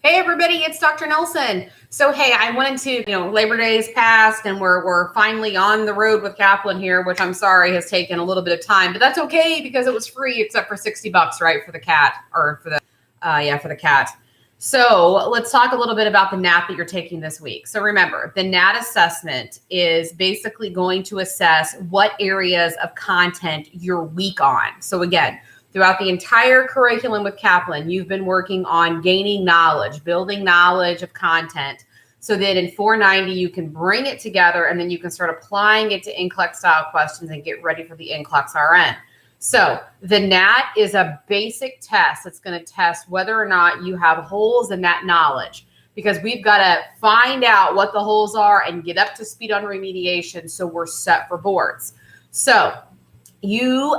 Hey everybody, it's Dr. Nelson. So hey, I wanted to, Labor Day's passed and we're finally on the road with Kaplan here, which I'm sorry has taken a little bit of time, but that's okay because it was free except for $60, right, for the cat or for the cat. So let's talk a little bit about the NAT that you're taking this week. So remember, the NAT assessment is basically going to assess what areas of content you're weak on. So again, throughout the entire curriculum with Kaplan, you've been working on gaining knowledge, building knowledge of content, so that in 490 you can bring it together and then you can start applying it to NCLEX style questions and get ready for the NCLEX RN. So the NAT is a basic test that's going to test whether or not you have holes in that knowledge, because we've got to find out what the holes are and get up to speed on remediation so we're set for boards. So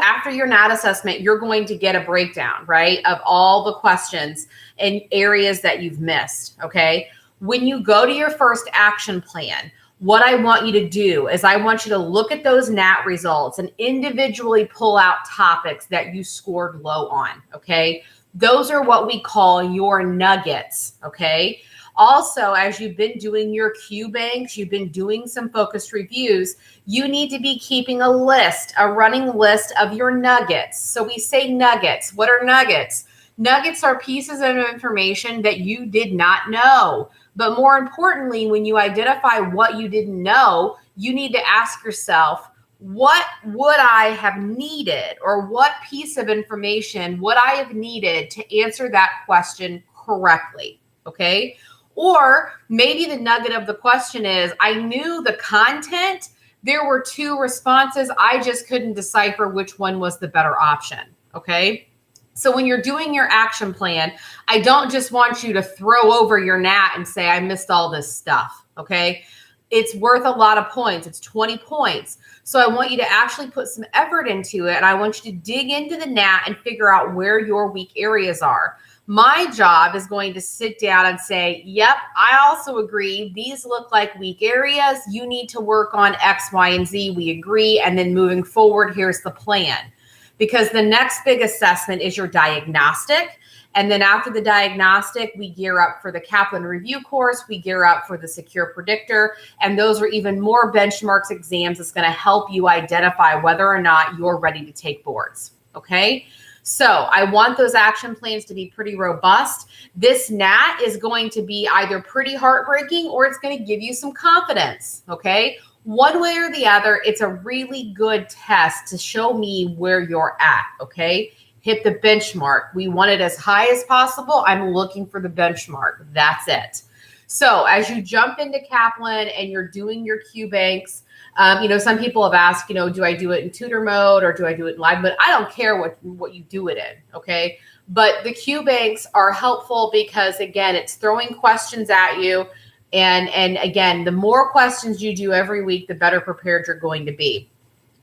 after your NAT assessment, you're going to get a breakdown, right, of all the questions and areas that you've missed, okay? When you go to your first action plan, what I want you to do is I want you to look at those NAT results and individually pull out topics that you scored low on, okay? Those are what we call your nuggets, okay? Also, as you've been doing your Q banks, you've been doing some focused reviews, you need to be keeping a running list of your nuggets. So we say nuggets. What are nuggets? Nuggets are pieces of information that you did not know. But more importantly, when you identify what you didn't know, you need to ask yourself, what would I have needed, or what piece of information would I have needed to answer that question correctly? Okay. Or maybe the nugget of the question is, I knew the content, there were two responses, I just couldn't decipher which one was the better option, okay? So when you're doing your action plan, I don't just want you to throw over your NAT and say, I missed all this stuff, okay? It's worth a lot of points. It's 20 points. So I want you to actually put some effort into it, and I want you to dig into the NAT and figure out where your weak areas are. My job is going to sit down and say, yep, I also agree. These look like weak areas. You need to work on X, Y, and Z. We agree. And then moving forward, here's the plan. Because the next big assessment is your diagnostic. And then after the diagnostic, we gear up for the Kaplan review course. We gear up for the secure predictor. And those are even more benchmarks exams that's going to help you identify whether or not you're ready to take boards. Okay. So I want those action plans to be pretty robust. This NAT is going to be either pretty heartbreaking or it's going to give you some confidence, okay? One way or the other, it's a really good test to show me where you're at, okay? Hit the benchmark. We want it as high as possible. I'm looking for the benchmark. That's it. So as you jump into Kaplan and you're doing your Q banks, some people have asked, do I do it in tutor mode or do I do it in live mode? I don't care what you do it in, okay? But the Q banks are helpful because, again, it's throwing questions at you. And again, the more questions you do every week, the better prepared you're going to be.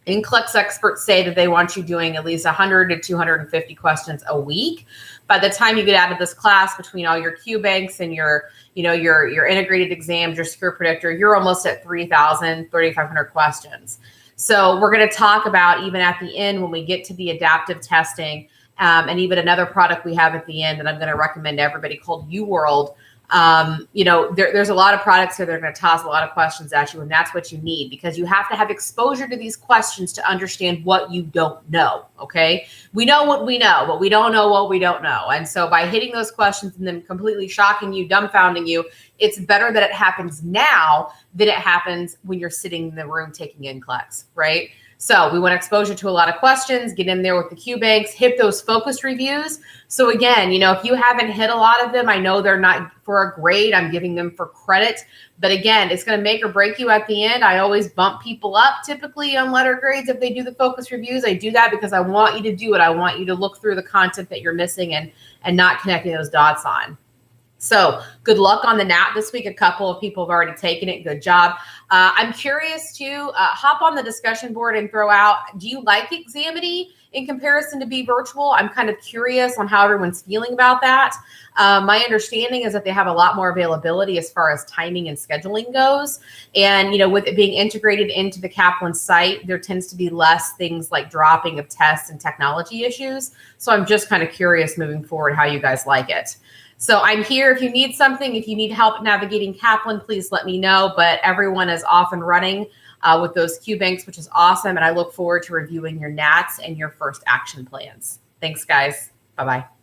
NCLEX experts say that they want you doing at least 100 to 250 questions a week. By the time you get out of this class, between all your Q banks and your integrated exams, your secure predictor, you're almost at 3,000, 3,500 questions. So we're going to talk about, even at the end when we get to the adaptive testing, and even another product we have at the end that I'm going to recommend to everybody called UWorld. There's a lot of products here that are going to toss a lot of questions at you, and that's what you need, because you have to have exposure to these questions to understand what you don't know, okay? We know what we know, but we don't know what we don't know. And so by hitting those questions and then completely shocking you, dumbfounding you, it's better that it happens now than it happens when you're sitting in the room taking NCLEX, right? So we want exposure to a lot of questions, get in there with the Q banks, hit those focus reviews. So again, if you haven't hit a lot of them, I know they're not for a grade, I'm giving them for credit. But again, it's going to make or break you at the end. I always bump people up typically on letter grades if they do the focus reviews. I do that because I want you to do it. I want you to look through the content that you're missing and not connecting those dots on. So good luck on the NAT this week. A couple of people have already taken it. Good job. I'm curious to hop on the discussion board and throw out, do you like Examity in comparison to Be Virtual? I'm kind of curious on how everyone's feeling about that. My understanding is that they have a lot more availability as far as timing and scheduling goes. And, with it being integrated into the Kaplan site, there tends to be less things like dropping of tests and technology issues. So I'm just kind of curious moving forward how you guys like it. So I'm here if you need something. If you need help navigating Kaplan, please let me know. But everyone is off and running with those Q banks, which is awesome. And I look forward to reviewing your NATs and your first action plans. Thanks, guys. Bye-bye.